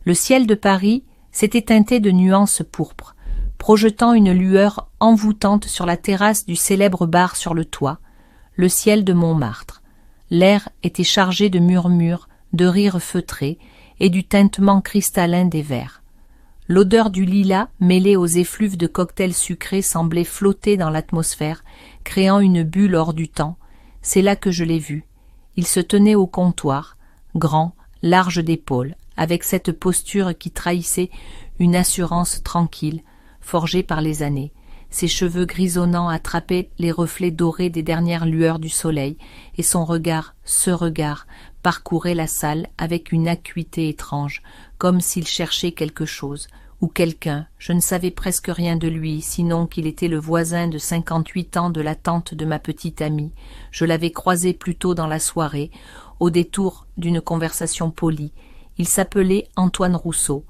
Le ciel de Paris s'était teinté de nuances pourpres, projetant une lueur envoûtante sur la terrasse du célèbre bar sur le toit, le ciel de Montmartre. L'air était chargé de murmures, de rires feutrés et du tintement cristallin des verres. L'odeur du lilas mêlée aux effluves de cocktails sucrés semblait flotter dans l'atmosphère, créant une bulle hors du temps. C'est là que je l'ai vu. Il se tenait au comptoir, grand, large d'épaules, avec cette posture qui trahissait une assurance tranquille, forgée par les années. Ses cheveux grisonnants attrapaient les reflets dorés des dernières lueurs du soleil, et son regard, ce regard, parcourait la salle avec une acuité étrange, comme s'il cherchait quelque chose, ou quelqu'un. Je ne savais presque rien de lui, sinon qu'il était le voisin de 58 ans de la tante de ma petite amie. Je l'avais croisé plus tôt dans la soirée, au détour d'une conversation polie. Il s'appelait Antoine Rousseau,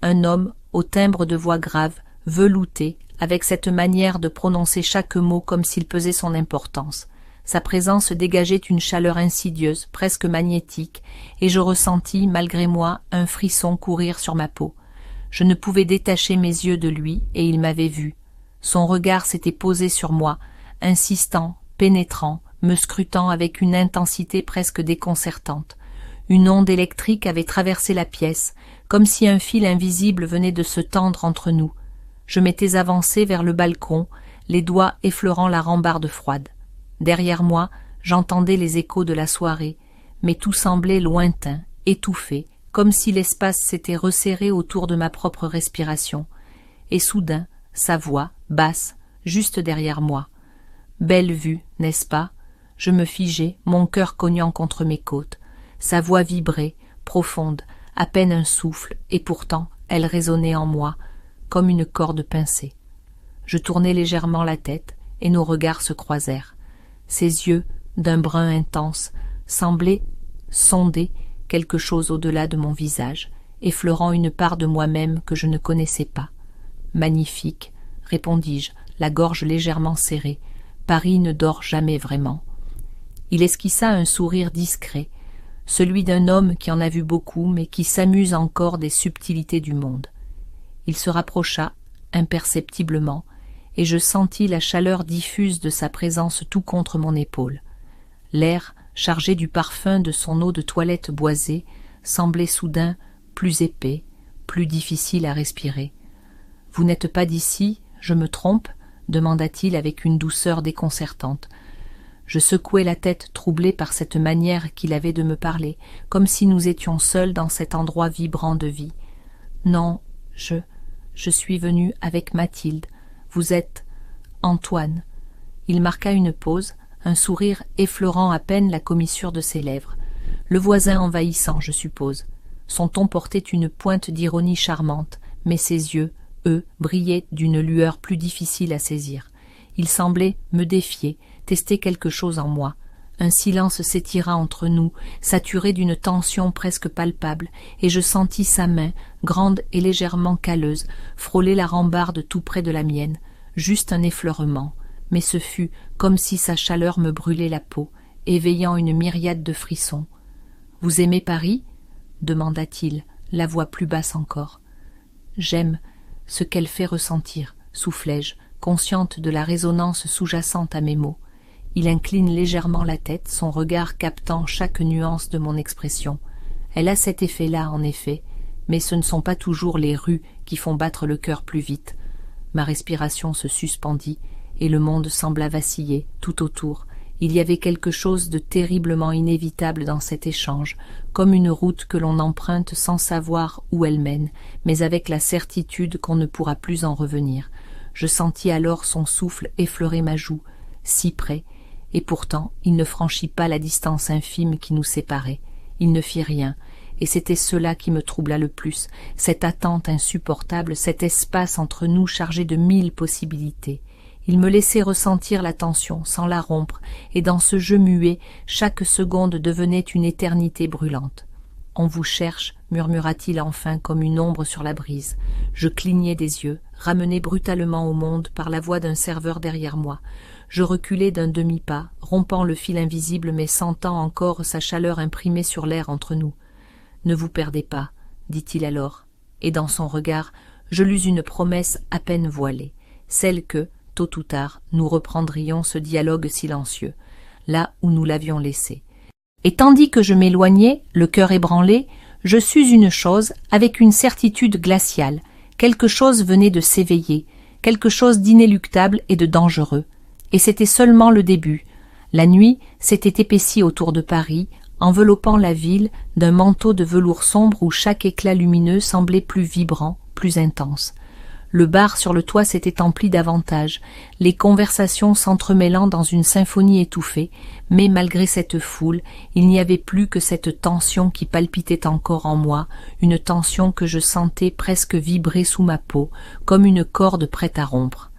un homme au timbre de voix grave, velouté, avec cette manière de prononcer chaque mot comme s'il pesait son importance. Sa présence dégageait une chaleur insidieuse, presque magnétique, et je ressentis, malgré moi, un frisson courir sur ma peau. Je ne pouvais détacher mes yeux de lui, et il m'avait vu. Son regard s'était posé sur moi, insistant, pénétrant, me scrutant avec une intensité presque déconcertante. Une onde électrique avait traversé la pièce, comme si un fil invisible venait de se tendre entre nous. Je m'étais avancé vers le balcon, les doigts effleurant la rambarde froide. Derrière moi, j'entendais les échos de la soirée, mais tout semblait lointain, étouffé, comme si l'espace s'était resserré autour de ma propre respiration. Et soudain, sa voix, basse, juste derrière moi. Belle vue, n'est-ce pas? Je me figeai, mon cœur cognant contre mes côtes. Sa voix vibrait, profonde, à peine un souffle, et pourtant elle résonnait en moi, comme une corde pincée. Je tournai légèrement la tête, et nos regards se croisèrent. Ses yeux, d'un brun intense, semblaient sonder quelque chose au-delà de mon visage, effleurant une part de moi-même que je ne connaissais pas. « Magnifique, répondis-je, la gorge légèrement serrée. Paris ne dort jamais vraiment. » Il esquissa un sourire discret, celui d'un homme qui en a vu beaucoup, mais qui s'amuse encore des subtilités du monde. Il se rapprocha, imperceptiblement, et je sentis la chaleur diffuse de sa présence tout contre mon épaule. L'air, chargé du parfum de son eau de toilette boisée, semblait soudain plus épais, plus difficile à respirer. « Vous n'êtes pas d'ici, je me trompe ?» demanda-t-il avec une douceur déconcertante. Je secouai la tête troublée par cette manière qu'il avait de me parler, comme si nous étions seuls dans cet endroit vibrant de vie. « Non, je suis venu avec Mathilde. Vous êtes Antoine. » Il marqua une pause, un sourire effleurant à peine la commissure de ses lèvres. Le voisin envahissant, je suppose. Son ton portait une pointe d'ironie charmante, mais ses yeux, eux, brillaient d'une lueur plus difficile à saisir. Il semblait me défier, tester quelque chose en moi. Un silence s'étira entre nous, saturé d'une tension presque palpable, et je sentis sa main, grande et légèrement calleuse, frôler la rambarde tout près de la mienne. Juste un effleurement, mais ce fut comme si sa chaleur me brûlait la peau, éveillant une myriade de frissons. « Vous aimez Paris ?» demanda-t-il, la voix plus basse encore. « J'aime ce qu'elle fait ressentir, » soufflai-je, consciente de la résonance sous-jacente à mes mots. Il incline légèrement la tête, son regard captant chaque nuance de mon expression. Elle a cet effet-là, en effet, mais ce ne sont pas toujours les rues qui font battre le cœur plus vite. Ma respiration se suspendit, et le monde sembla vaciller, tout autour. Il y avait quelque chose de terriblement inévitable dans cet échange, comme une route que l'on emprunte sans savoir où elle mène, mais avec la certitude qu'on ne pourra plus en revenir. Je sentis alors son souffle effleurer ma joue, si près, et pourtant il ne franchit pas la distance infime qui nous séparait. Il ne fit rien, et c'était cela qui me troubla le plus, cette attente insupportable, cet espace entre nous chargé de 1000 possibilités. Il me laissait ressentir la tension, sans la rompre, et dans ce jeu muet, chaque seconde devenait une éternité brûlante. « On vous cherche » murmura-t-il enfin comme une ombre sur la brise. Je clignai des yeux, ramené brutalement au monde par la voix d'un serveur derrière moi. Je reculai d'un demi-pas, rompant le fil invisible mais sentant encore sa chaleur imprimée sur l'air entre nous. « Ne vous perdez pas, dit-il alors, et dans son regard, je lus une promesse à peine voilée, celle que, tôt ou tard, nous reprendrions ce dialogue silencieux, là où nous l'avions laissé. Et tandis que je m'éloignais, le cœur ébranlé, je sus une chose avec une certitude glaciale, quelque chose venait de s'éveiller, quelque chose d'inéluctable et de dangereux, et c'était seulement le début. La nuit s'était épaissie autour de Paris, enveloppant la ville d'un manteau de velours sombre où chaque éclat lumineux semblait plus vibrant, plus intense. Le bar sur le toit s'était empli davantage, les conversations s'entremêlant dans une symphonie étouffée, mais malgré cette foule, il n'y avait plus que cette tension qui palpitait encore en moi, une tension que je sentais presque vibrer sous ma peau, comme une corde prête à rompre.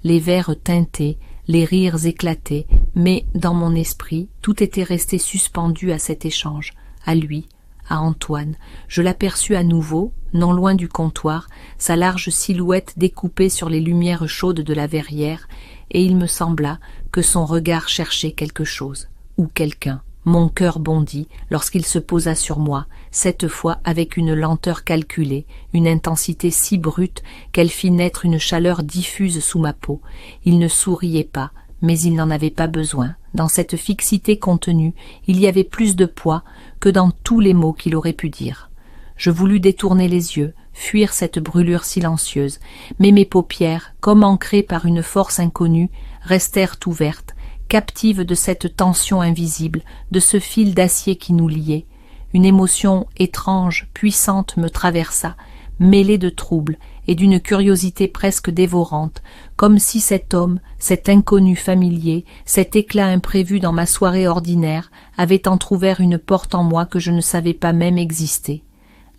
Les verres tintaient, les rires éclataient, mais dans mon esprit, tout était resté suspendu à cet échange, à lui, à Antoine. Je l'aperçus à nouveau, non loin du comptoir, sa large silhouette découpée sur les lumières chaudes de la verrière, et il me sembla que son regard cherchait quelque chose, ou quelqu'un. Mon cœur bondit lorsqu'il se posa sur moi, cette fois avec une lenteur calculée, une intensité si brute qu'elle fit naître une chaleur diffuse sous ma peau. Il ne souriait pas, mais il n'en avait pas besoin. Dans cette fixité contenue, il y avait plus de poids que dans tous les mots qu'il aurait pu dire. Je voulus détourner les yeux, fuir cette brûlure silencieuse, mais mes paupières, comme ancrées par une force inconnue, restèrent ouvertes, captives de cette tension invisible, de ce fil d'acier qui nous liait. Une émotion étrange, puissante me traversa, mêlée de trouble et d'une curiosité presque dévorante, comme si cet homme, cet inconnu familier, cet éclat imprévu dans ma soirée ordinaire, avait entr'ouvert une porte en moi que je ne savais pas même exister.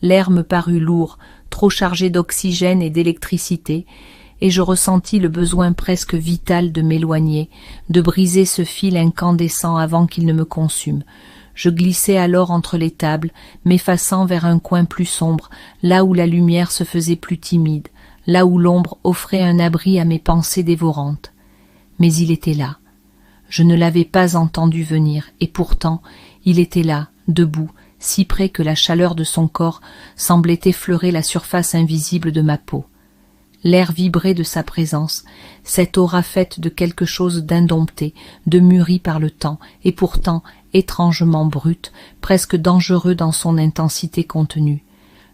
L'air me parut lourd, trop chargé d'oxygène et d'électricité, et je ressentis le besoin presque vital de m'éloigner, de briser ce fil incandescent avant qu'il ne me consume. Je glissai alors entre les tables, m'effaçant vers un coin plus sombre, là où la lumière se faisait plus timide, là où l'ombre offrait un abri à mes pensées dévorantes. Mais il était là. Je ne l'avais pas entendu venir, et pourtant il était là, debout, si près que la chaleur de son corps semblait effleurer la surface invisible de ma peau. L'air vibrait de sa présence, cette aura faite de quelque chose d'indompté, de mûri par le temps, et pourtant étrangement brut, presque dangereux dans son intensité contenue.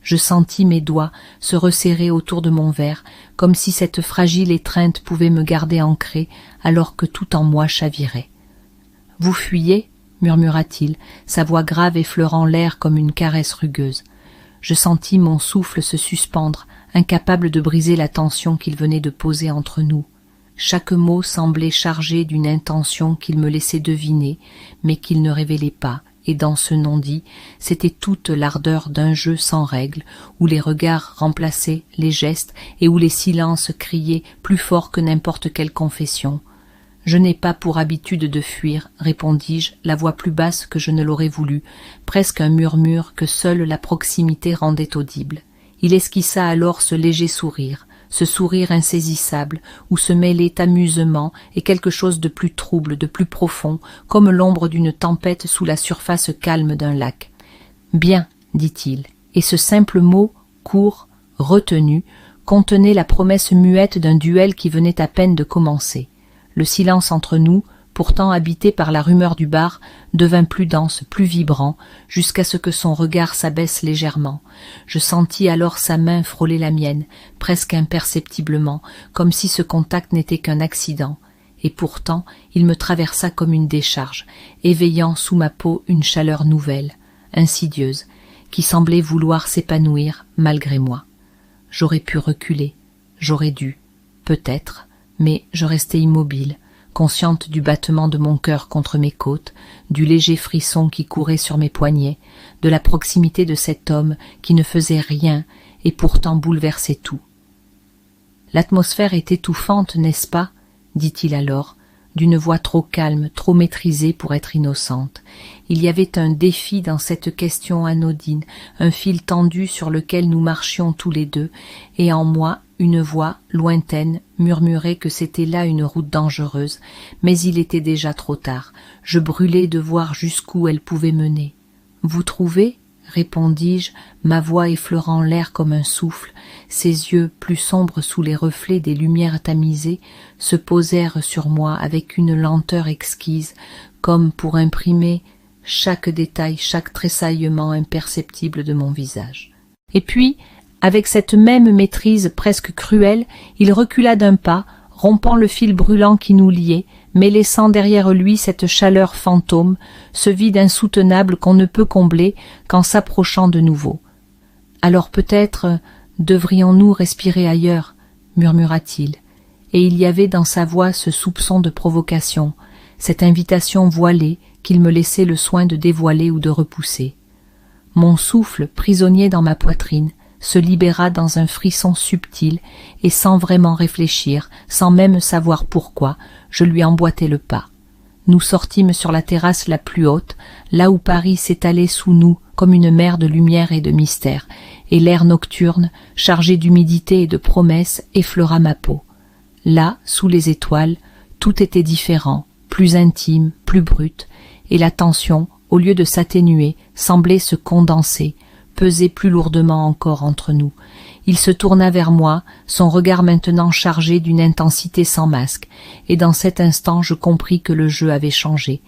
Je sentis mes doigts se resserrer autour de mon verre, comme si cette fragile étreinte pouvait me garder ancré, alors que tout en moi chavirait. « Vous fuyez ?» murmura-t-il, sa voix grave effleurant l'air comme une caresse rugueuse. Je sentis mon souffle se suspendre, incapable de briser la tension qu'il venait de poser entre nous. Chaque mot semblait chargé d'une intention qu'il me laissait deviner, mais qu'il ne révélait pas, et dans ce non-dit, c'était toute l'ardeur d'un jeu sans règles, où les regards remplaçaient les gestes et où les silences criaient plus fort que n'importe quelle confession. « Je n'ai pas pour habitude de fuir, répondis-je, la voix plus basse que je ne l'aurais voulu, presque un murmure que seule la proximité rendait audible. Il esquissa alors ce léger sourire, ce sourire insaisissable, où se mêlaient amusement et quelque chose de plus trouble, de plus profond, comme l'ombre d'une tempête sous la surface calme d'un lac. « Bien, dit-il, et ce simple mot, court, retenu, contenait la promesse muette d'un duel qui venait à peine de commencer. Le silence entre nous, pourtant habité par la rumeur du bar, devint plus dense, plus vibrant, jusqu'à ce que son regard s'abaisse légèrement. Je sentis alors sa main frôler la mienne, presque imperceptiblement, comme si ce contact n'était qu'un accident. Et pourtant, il me traversa comme une décharge, éveillant sous ma peau une chaleur nouvelle, insidieuse, qui semblait vouloir s'épanouir malgré moi. J'aurais pu reculer, j'aurais dû, peut-être, mais je restai immobile, consciente du battement de mon cœur contre mes côtes, du léger frisson qui courait sur mes poignets, de la proximité de cet homme qui ne faisait rien et pourtant bouleversait tout. « L'atmosphère est étouffante, n'est-ce pas ?» dit-il alors, d'une voix trop calme, trop maîtrisée pour être innocente. Il y avait un défi dans cette question anodine, un fil tendu sur lequel nous marchions tous les deux, et en moi une voix lointaine murmurait que c'était là une route dangereuse, mais il était déjà trop tard. Je brûlais de voir jusqu'où elle pouvait mener. « Vous trouvez ?» répondis-je, ma voix effleurant l'air comme un souffle. Ses yeux, plus sombres sous les reflets des lumières tamisées, se posèrent sur moi avec une lenteur exquise, comme pour imprimer chaque détail, chaque tressaillement imperceptible de mon visage. Et puis, avec cette même maîtrise presque cruelle, il recula d'un pas, rompant le fil brûlant qui nous liait, mais laissant derrière lui cette chaleur fantôme, ce vide insoutenable qu'on ne peut combler qu'en s'approchant de nouveau. « Alors peut-être devrions-nous respirer ailleurs » murmura-t-il, et il y avait dans sa voix ce soupçon de provocation, cette invitation voilée qu'il me laissait le soin de dévoiler ou de repousser. Mon souffle, prisonnier dans ma poitrine, se libéra dans un frisson subtil, et sans vraiment réfléchir, sans même savoir pourquoi, je lui emboîtai le pas. Nous sortîmes sur la terrasse la plus haute, là où Paris s'étalait sous nous comme une mer de lumière et de mystère, et l'air nocturne, chargé d'humidité et de promesses, effleura ma peau. Là, sous les étoiles, tout était différent, plus intime, plus brut, et la tension, au lieu de s'atténuer, semblait se condenser, pesait plus lourdement encore entre nous. Il se tourna vers moi, son regard maintenant chargé d'une intensité sans masque, et dans cet instant je compris que le jeu avait changé,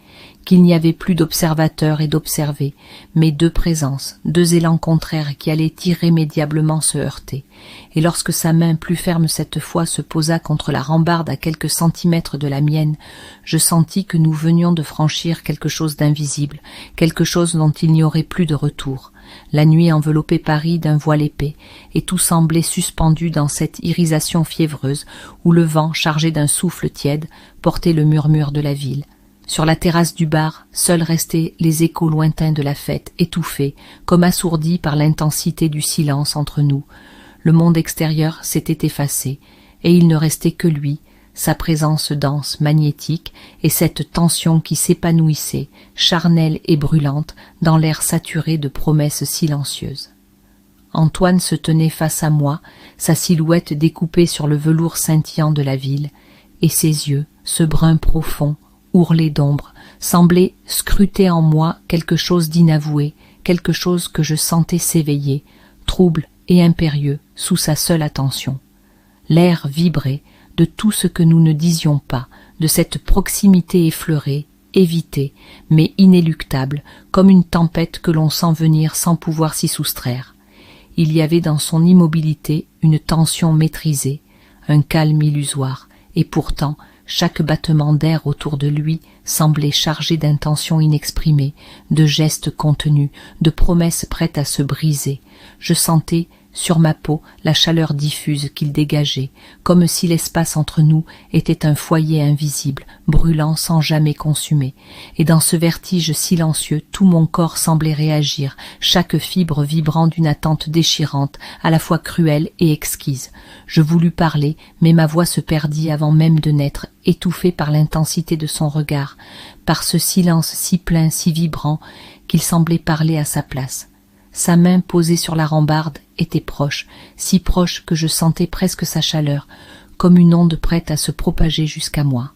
qu'il n'y avait plus d'observateur et d'observé, mais deux présences, deux élans contraires qui allaient irrémédiablement se heurter. Et lorsque sa main plus ferme cette fois se posa contre la rambarde à quelques centimètres de la mienne, je sentis que nous venions de franchir quelque chose d'invisible, quelque chose dont il n'y aurait plus de retour. La nuit enveloppait Paris d'un voile épais, et tout semblait suspendu dans cette irisation fiévreuse où le vent, chargé d'un souffle tiède, portait le murmure de la ville. Sur la terrasse du bar, seuls restaient les échos lointains de la fête, étouffés, comme assourdis par l'intensité du silence entre nous. Le monde extérieur s'était effacé, et il ne restait que lui, sa présence dense, magnétique, et cette tension qui s'épanouissait, charnelle et brûlante, dans l'air saturé de promesses silencieuses. Antoine se tenait face à moi, sa silhouette découpée sur le velours scintillant de la ville, et ses yeux, ce brun profond, ourlés d'ombre, semblaient scruter en moi quelque chose d'inavoué, quelque chose que je sentais s'éveiller, trouble et impérieux, sous sa seule attention. L'air vibrait de tout ce que nous ne disions pas, de cette proximité effleurée, évitée, mais inéluctable, comme une tempête que l'on sent venir sans pouvoir s'y soustraire. Il y avait dans son immobilité une tension maîtrisée, un calme illusoire, et pourtant chaque battement d'air autour de lui semblait chargé d'intentions inexprimées, de gestes contenus, de promesses prêtes à se briser. Je sentais sur ma peau la chaleur diffuse qu'il dégageait, comme si l'espace entre nous était un foyer invisible, brûlant sans jamais consumer, et dans ce vertige silencieux tout mon corps semblait réagir, chaque fibre vibrant d'une attente déchirante, à la fois cruelle et exquise. Je voulus parler, mais ma voix se perdit avant même de naître, étouffée par l'intensité de son regard, par ce silence si plein, si vibrant, qu'il semblait parler à sa place. Sa main posée sur la rambarde était proche, si proche que je sentais presque sa chaleur, comme une onde prête à se propager jusqu'à moi.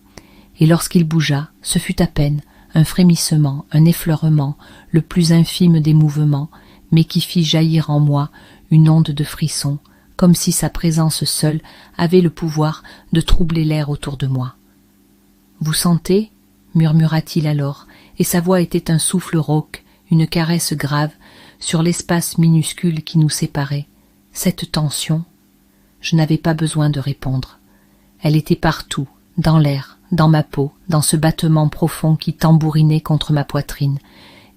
Et lorsqu'il bougea, ce fut à peine un frémissement, un effleurement, le plus infime des mouvements, mais qui fit jaillir en moi une onde de frisson, comme si sa présence seule avait le pouvoir de troubler l'air autour de moi. « Vous sentez » murmura-t-il alors, et sa voix était un souffle rauque, une caresse grave, sur l'espace minuscule qui nous séparait. Cette tension, je n'avais pas besoin de répondre. Elle était partout, dans l'air, dans ma peau, dans ce battement profond qui tambourinait contre ma poitrine.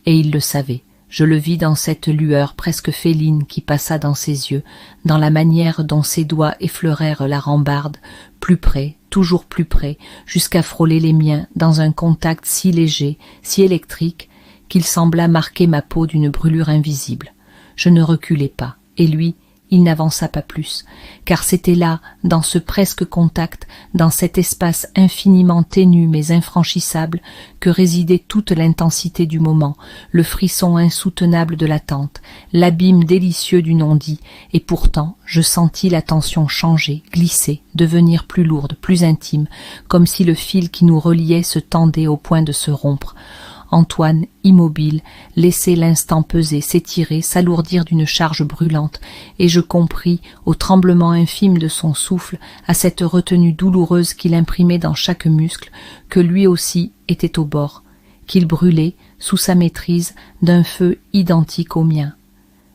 Et il le savait. Je le vis dans cette lueur presque féline qui passa dans ses yeux, dans la manière dont ses doigts effleurèrent la rambarde, plus près, toujours plus près, jusqu'à frôler les miens dans un contact si léger, si électrique, qu'il sembla marquer ma peau d'une brûlure invisible. Je ne reculai pas, et lui, il n'avança pas plus, car c'était là, dans ce presque contact, dans cet espace infiniment ténu mais infranchissable, que résidait toute l'intensité du moment, le frisson insoutenable de l'attente, l'abîme délicieux du non-dit, et pourtant je sentis la tension changer, glisser, devenir plus lourde, plus intime, comme si le fil qui nous reliait se tendait au point de se rompre. Antoine, immobile, laissait l'instant peser, s'étirer, s'alourdir d'une charge brûlante, et je compris, au tremblement infime de son souffle, à cette retenue douloureuse qu'il imprimait dans chaque muscle, que lui aussi était au bord, qu'il brûlait, sous sa maîtrise, d'un feu identique au mien.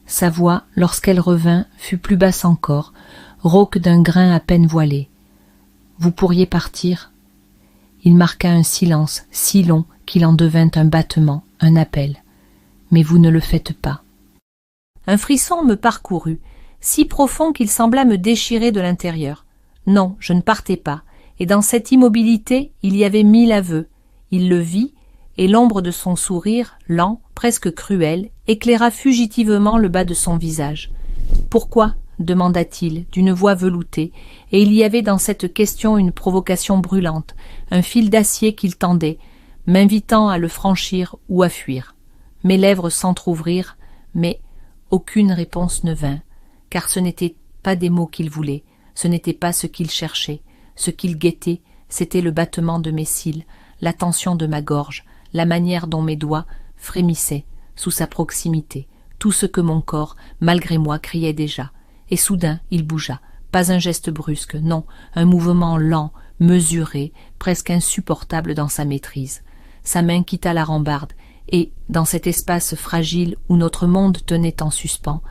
Sa voix, lorsqu'elle revint, fut plus basse encore, rauque d'un grain à peine voilé. « Vous pourriez partir ?» Il marqua un silence si long qu'il en devint un battement, un appel. « Mais vous ne le faites pas. » Un frisson me parcourut, si profond qu'il sembla me déchirer de l'intérieur. Non, je ne partais pas, et dans cette immobilité il y avait 1000 aveux. Il le vit, et l'ombre de son sourire, lent, presque cruel, éclaira fugitivement le bas de son visage. « Pourquoi ?» demanda-t-il, d'une voix veloutée, et il y avait dans cette question une provocation brûlante, un fil d'acier qu'il tendait, m'invitant à le franchir ou à fuir. Mes lèvres s'entr'ouvrirent, mais aucune réponse ne vint, car ce n'étaient pas des mots qu'il voulait, ce n'était pas ce qu'il cherchait, ce qu'il guettait, c'était le battement de mes cils, la tension de ma gorge, la manière dont mes doigts frémissaient sous sa proximité, tout ce que mon corps, malgré moi, criait déjà. Et soudain il bougea, pas un geste brusque, non, un mouvement lent, mesuré, presque insupportable dans sa maîtrise. Sa main quitta la rambarde, et, dans cet espace fragile où notre monde tenait en suspens,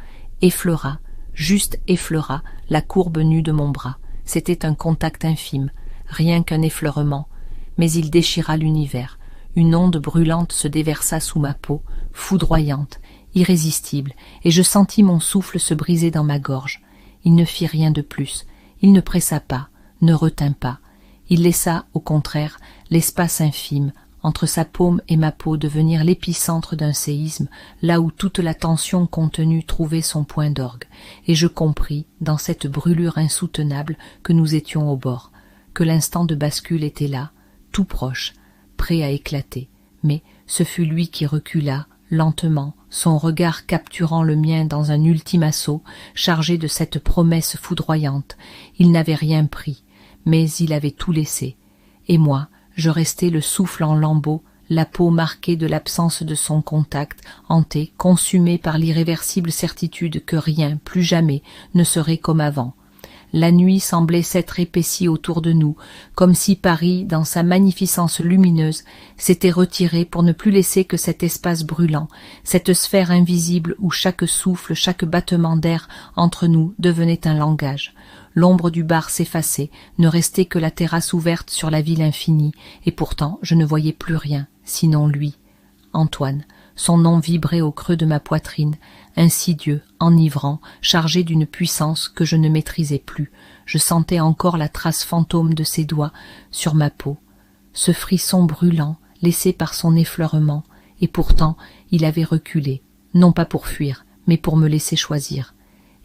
effleura, juste effleura, la courbe nue de mon bras. C'était un contact infime, rien qu'un effleurement, mais il déchira l'univers. Une onde brûlante se déversa sous ma peau, foudroyante, irrésistible, et je sentis mon souffle se briser dans ma gorge. Il ne fit rien de plus, il ne pressa pas, ne retint pas. Il laissa, au contraire, l'espace infime, entre sa paume et ma peau devenir l'épicentre d'un séisme, là où toute la tension contenue trouvait son point d'orgue, et je compris, dans cette brûlure insoutenable, que nous étions au bord, que l'instant de bascule était là, tout proche, prêt à éclater, mais ce fut lui qui recula, lentement, son regard capturant le mien dans un ultime assaut, chargé de cette promesse foudroyante. Il n'avait rien pris, mais il avait tout laissé. Et moi, je restais le souffle en lambeaux, la peau marquée de l'absence de son contact, hanté, consumé par l'irréversible certitude que rien, plus jamais, ne serait comme avant. La nuit semblait s'être épaissie autour de nous, comme si Paris, dans sa magnificence lumineuse, s'était retiré pour ne plus laisser que cet espace brûlant, cette sphère invisible où chaque souffle, chaque battement d'air entre nous devenait un langage. L'ombre du bar s'effaçait, ne restait que la terrasse ouverte sur la ville infinie, et pourtant je ne voyais plus rien, sinon lui, Antoine. Son nom vibrait au creux de ma poitrine, insidieux, enivrant, chargé d'une puissance que je ne maîtrisais plus. Je sentais encore la trace fantôme de ses doigts sur ma peau, ce frisson brûlant laissé par son effleurement, et pourtant il avait reculé, non pas pour fuir, mais pour me laisser choisir.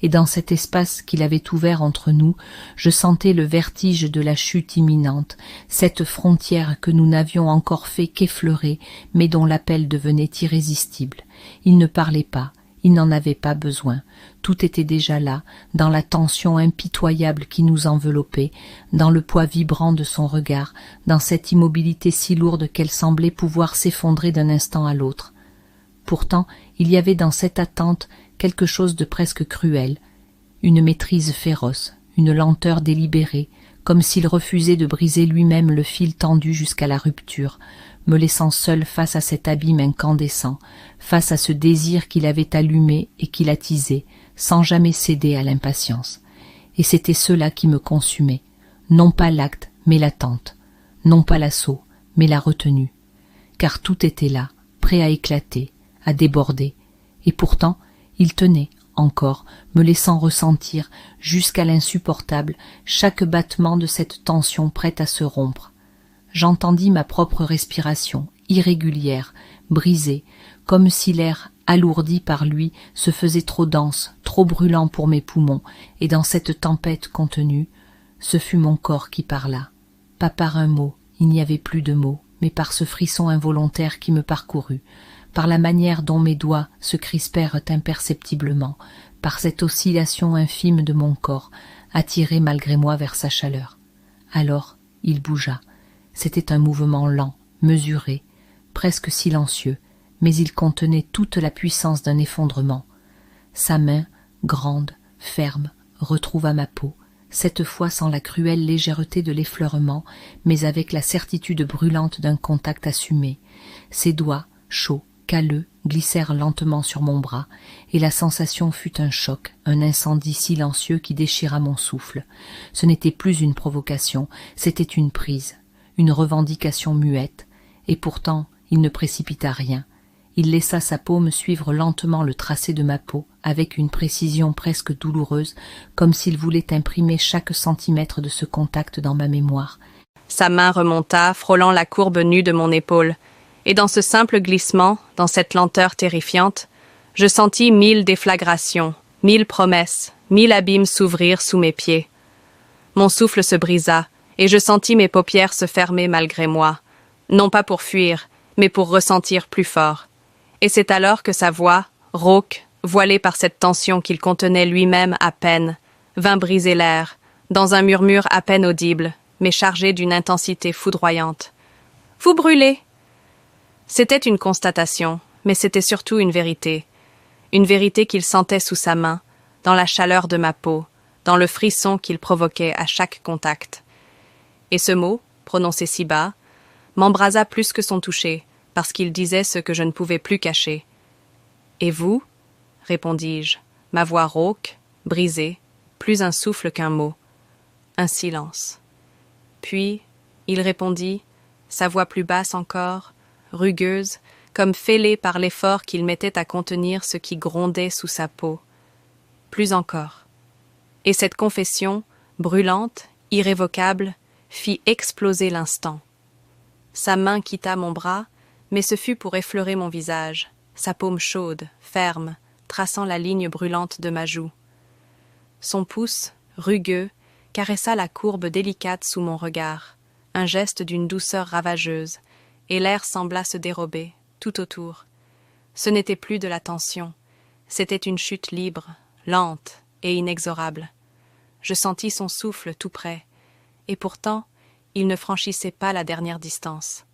Et dans cet espace qu'il avait ouvert entre nous, je sentais le vertige de la chute imminente, cette frontière que nous n'avions encore fait qu'effleurer, mais dont l'appel devenait irrésistible. Il ne parlait pas, il n'en avait pas besoin, tout était déjà là, dans la tension impitoyable qui nous enveloppait, dans le poids vibrant de son regard, dans cette immobilité si lourde qu'elle semblait pouvoir s'effondrer d'un instant à l'autre. Pourtant, il y avait dans cette attente quelque chose de presque cruel, une maîtrise féroce, une lenteur délibérée, comme s'il refusait de briser lui-même le fil tendu jusqu'à la rupture, me laissant seul face à cet abîme incandescent, face à ce désir qu'il avait allumé et qui l'attisait, sans jamais céder à l'impatience. Et c'était cela qui me consumait, non pas l'acte, mais l'attente, non pas l'assaut, mais la retenue, car tout était là, prêt à éclater, à déborder, et pourtant il tenait encore, me laissant ressentir, jusqu'à l'insupportable, chaque battement de cette tension prête à se rompre. J'entendis ma propre respiration, irrégulière, brisée, comme si l'air, alourdi par lui, se faisait trop dense, trop brûlant pour mes poumons, et dans cette tempête contenue, ce fut mon corps qui parla. Pas par un mot, il n'y avait plus de mots, mais par ce frisson involontaire qui me parcourut, par la manière dont mes doigts se crispèrent imperceptiblement, par cette oscillation infime de mon corps, attiré malgré moi vers sa chaleur. Alors il bougea. C'était un mouvement lent, mesuré, presque silencieux, mais il contenait toute la puissance d'un effondrement. Sa main, grande, ferme, retrouva ma peau, cette fois sans la cruelle légèreté de l'effleurement, mais avec la certitude brûlante d'un contact assumé. Ses doigts, chauds, calleux, glissèrent lentement sur mon bras, et la sensation fut un choc, un incendie silencieux qui déchira mon souffle. Ce n'était plus une provocation, c'était une prise, une revendication muette, et pourtant il ne précipita rien. Il laissa sa paume suivre lentement le tracé de ma peau, avec une précision presque douloureuse, comme s'il voulait imprimer chaque centimètre de ce contact dans ma mémoire. Sa main remonta, frôlant la courbe nue de mon épaule, et dans ce simple glissement, dans cette lenteur terrifiante, je sentis 1000 déflagrations, 1000 promesses, 1000 abîmes s'ouvrir sous mes pieds. Mon souffle se brisa, et je sentis mes paupières se fermer malgré moi, non pas pour fuir, mais pour ressentir plus fort. Et c'est alors que sa voix, rauque, voilée par cette tension qu'il contenait lui-même à peine, vint briser l'air, dans un murmure à peine audible, mais chargé d'une intensité foudroyante. « Vous brûlez !» C'était une constatation, mais c'était surtout une vérité qu'il sentait sous sa main, dans la chaleur de ma peau, dans le frisson qu'il provoquait à chaque contact. Et ce mot, prononcé si bas, m'embrasa plus que son toucher, parce qu'il disait ce que je ne pouvais plus cacher. « Et vous ?» répondis-je, ma voix rauque, brisée, plus un souffle qu'un mot. Un silence. Puis, il répondit, sa voix plus basse encore, rugueuse, comme fêlée par l'effort qu'il mettait à contenir ce qui grondait sous sa peau. Plus encore. Et cette confession, brûlante, irrévocable, fit exploser l'instant. Sa main quitta mon bras, mais ce fut pour effleurer mon visage, sa paume chaude, ferme, traçant la ligne brûlante de ma joue. Son pouce, rugueux, caressa la courbe délicate sous mon regard, un geste d'une douceur ravageuse, et l'air sembla se dérober, tout autour. Ce n'était plus de la tension, c'était une chute libre, lente et inexorable. Je sentis son souffle tout près, et pourtant, il ne franchissait pas la dernière distance.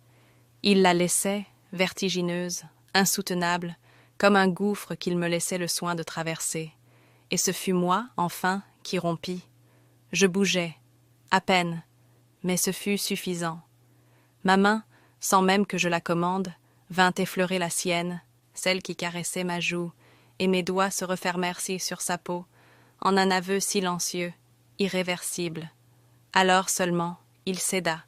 Il la laissait, vertigineuse, insoutenable, comme un gouffre qu'il me laissait le soin de traverser. Et ce fut moi, enfin, qui rompis. Je bougeais, à peine, mais ce fut suffisant. Ma main, sans même que je la commande, vint effleurer la sienne, celle qui caressait ma joue, et mes doigts se refermèrent sur sa peau, en un aveu silencieux, irréversible. Alors seulement, il céda.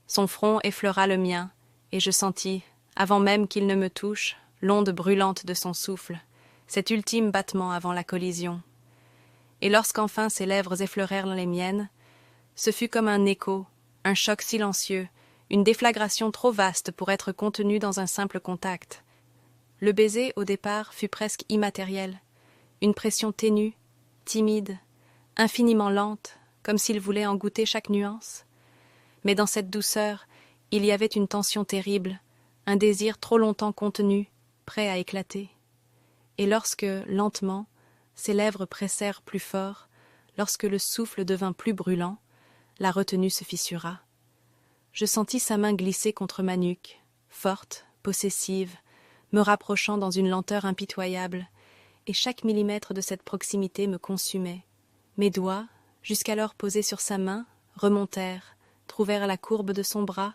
Son front effleura le mien, et je sentis, avant même qu'il ne me touche, l'onde brûlante de son souffle, cet ultime battement avant la collision. Et lorsqu'enfin ses lèvres effleurèrent les miennes, ce fut comme un écho, un choc silencieux, une déflagration trop vaste pour être contenue dans un simple contact. Le baiser, au départ, fut presque immatériel, une pression ténue, timide, infiniment lente, comme s'il voulait en goûter chaque nuance. Mais dans cette douceur, il y avait une tension terrible, un désir trop longtemps contenu, prêt à éclater. Et lorsque, lentement, ses lèvres pressèrent plus fort, lorsque le souffle devint plus brûlant, la retenue se fissura. Je sentis sa main glisser contre ma nuque, forte, possessive, me rapprochant dans une lenteur impitoyable, et chaque millimètre de cette proximité me consumait. Mes doigts, jusqu'alors posés sur sa main, remontèrent, trouvèrent la courbe de son bras,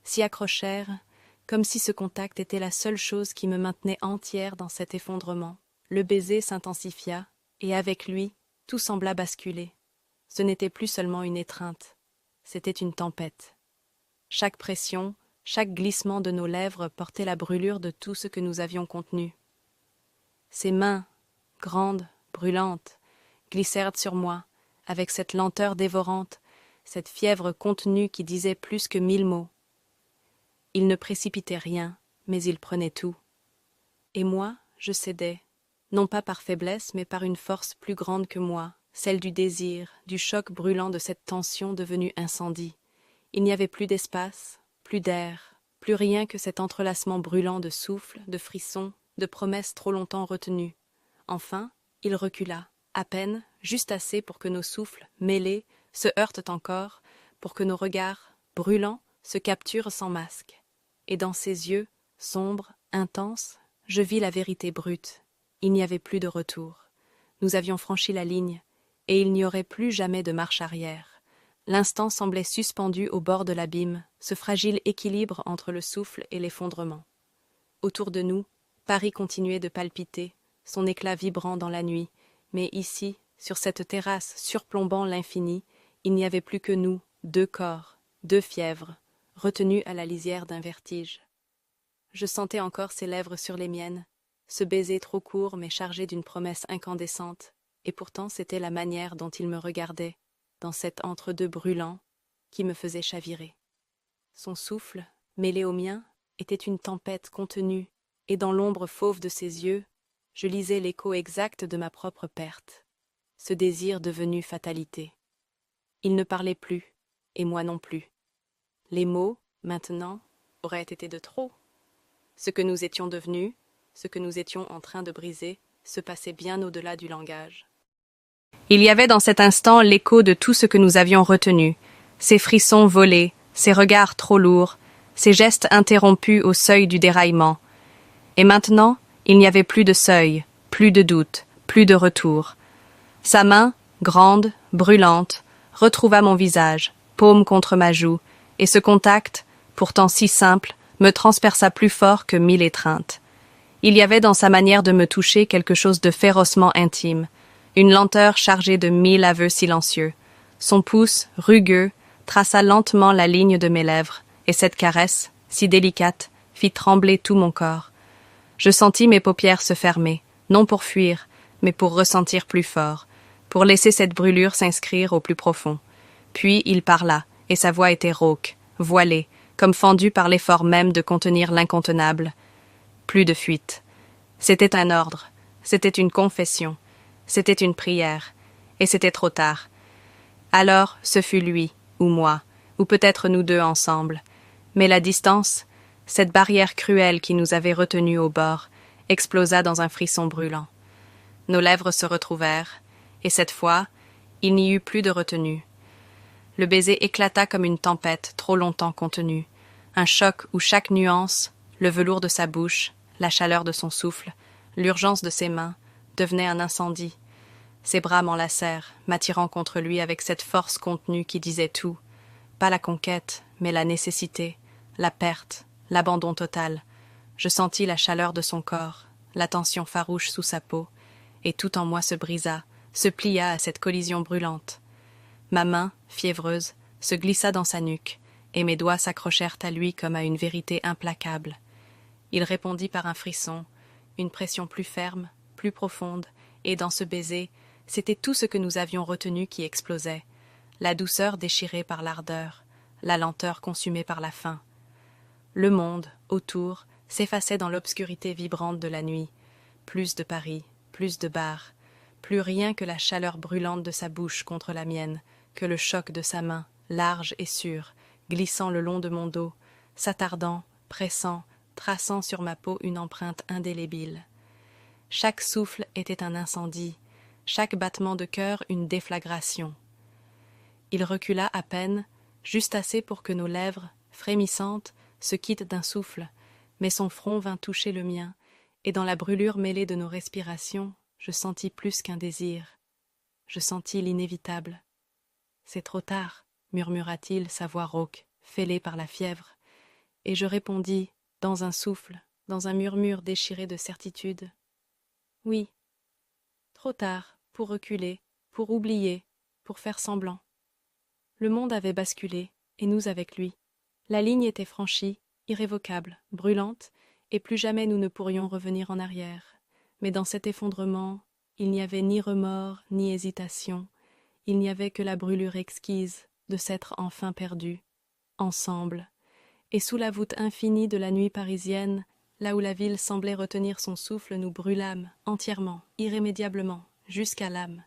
s'y accrochèrent, comme si ce contact était la seule chose qui me maintenait entière dans cet effondrement. Le baiser s'intensifia, et avec lui, tout sembla basculer. Ce n'était plus seulement une étreinte, c'était une tempête. Chaque pression, chaque glissement de nos lèvres portait la brûlure de tout ce que nous avions contenu. Ses mains, grandes, brûlantes, glissèrent sur moi, avec cette lenteur dévorante, cette fièvre contenue qui disait plus que 1000 mots. Il ne précipitait rien, mais il prenait tout. Et moi, je cédais, non pas par faiblesse, mais par une force plus grande que moi, celle du désir, du choc brûlant de cette tension devenue incendie. Il n'y avait plus d'espace, plus d'air, plus rien que cet entrelacement brûlant de souffles, de frissons, de promesses trop longtemps retenues. Enfin, il recula, à peine, juste assez pour que nos souffles, mêlés, se heurtent encore, pour que nos regards, brûlants, se capturent sans masque. Et dans ses yeux, sombre, intense, je vis la vérité brute. Il n'y avait plus de retour. Nous avions franchi la ligne, et il n'y aurait plus jamais de marche arrière. L'instant semblait suspendu au bord de l'abîme, ce fragile équilibre entre le souffle et l'effondrement. Autour de nous, Paris continuait de palpiter, son éclat vibrant dans la nuit, mais ici, sur cette terrasse surplombant l'infini, il n'y avait plus que nous, deux corps, deux fièvres, retenus à la lisière d'un vertige. Je sentais encore ses lèvres sur les miennes, ce baiser trop court mais chargé d'une promesse incandescente, et pourtant c'était la manière dont il me regardait, dans cet entre-deux brûlant, qui me faisait chavirer. Son souffle, mêlé au mien, était une tempête contenue, et dans l'ombre fauve de ses yeux, je lisais l'écho exact de ma propre perte, ce désir devenu fatalité. Il ne parlait plus, et moi non plus. Les mots, maintenant, auraient été de trop. Ce que nous étions devenus, ce que nous étions en train de briser, se passait bien au-delà du langage. Il y avait dans cet instant l'écho de tout ce que nous avions retenu, ces frissons volés, ces regards trop lourds, ces gestes interrompus au seuil du déraillement. Et maintenant, il n'y avait plus de seuil, plus de doute, plus de retour. Sa main, grande, brûlante, retrouva mon visage, paume contre ma joue, et ce contact, pourtant si simple, me transperça plus fort que 1000 étreintes. Il y avait dans sa manière de me toucher quelque chose de férocement intime, une lenteur chargée de 1000 aveux silencieux. Son pouce, rugueux, traça lentement la ligne de mes lèvres, et cette caresse, si délicate, fit trembler tout mon corps. Je sentis mes paupières se fermer, non pour fuir, mais pour ressentir plus fort, pour laisser cette brûlure s'inscrire au plus profond. Puis il parla, et sa voix était rauque, voilée, comme fendue par l'effort même de contenir l'incontenable. Plus de fuite. C'était un ordre, c'était une confession, c'était une prière, et c'était trop tard. Alors, ce fut lui, ou moi, ou peut-être nous deux ensemble. Mais la distance, cette barrière cruelle qui nous avait retenus au bord, explosa dans un frisson brûlant. Nos lèvres se retrouvèrent, et cette fois, il n'y eut plus de retenue. Le baiser éclata comme une tempête trop longtemps contenue, un choc où chaque nuance, le velours de sa bouche, la chaleur de son souffle, l'urgence de ses mains, devenait un incendie. Ses bras m'enlacèrent, m'attirant contre lui avec cette force contenue qui disait tout. Pas la conquête, mais la nécessité, la perte, l'abandon total. Je sentis la chaleur de son corps, la tension farouche sous sa peau, et tout en moi se brisa, se plia à cette collision brûlante. Ma main, fiévreuse, se glissa dans sa nuque, et mes doigts s'accrochèrent à lui comme à une vérité implacable. Il répondit par un frisson, une pression plus ferme, plus profonde, et dans ce baiser, c'était tout ce que nous avions retenu qui explosait, la douceur déchirée par l'ardeur, la lenteur consumée par la faim. Le monde, autour, s'effaçait dans l'obscurité vibrante de la nuit. Plus de Paris, plus de bars, plus rien que la chaleur brûlante de sa bouche contre la mienne, que le choc de sa main, large et sûre, glissant le long de mon dos, s'attardant, pressant, traçant sur ma peau une empreinte indélébile. Chaque souffle était un incendie, chaque battement de cœur une déflagration. Il recula à peine, juste assez pour que nos lèvres, frémissantes, se quittent d'un souffle, mais son front vint toucher le mien, et dans la brûlure mêlée de nos respirations, je sentis plus qu'un désir. Je sentis l'inévitable. « C'est trop tard », murmura-t-il, sa voix rauque, fêlée par la fièvre, et je répondis, dans un souffle, dans un murmure déchiré de certitude. « Oui, trop tard, pour reculer, pour oublier, pour faire semblant. » Le monde avait basculé, et nous avec lui. La ligne était franchie, irrévocable, brûlante, et plus jamais nous ne pourrions revenir en arrière. Mais dans cet effondrement, il n'y avait ni remords, ni hésitation. Il n'y avait que la brûlure exquise de s'être enfin perdus, ensemble. Et sous la voûte infinie de la nuit parisienne, là où la ville semblait retenir son souffle, nous brûlâmes entièrement, irrémédiablement, jusqu'à l'âme.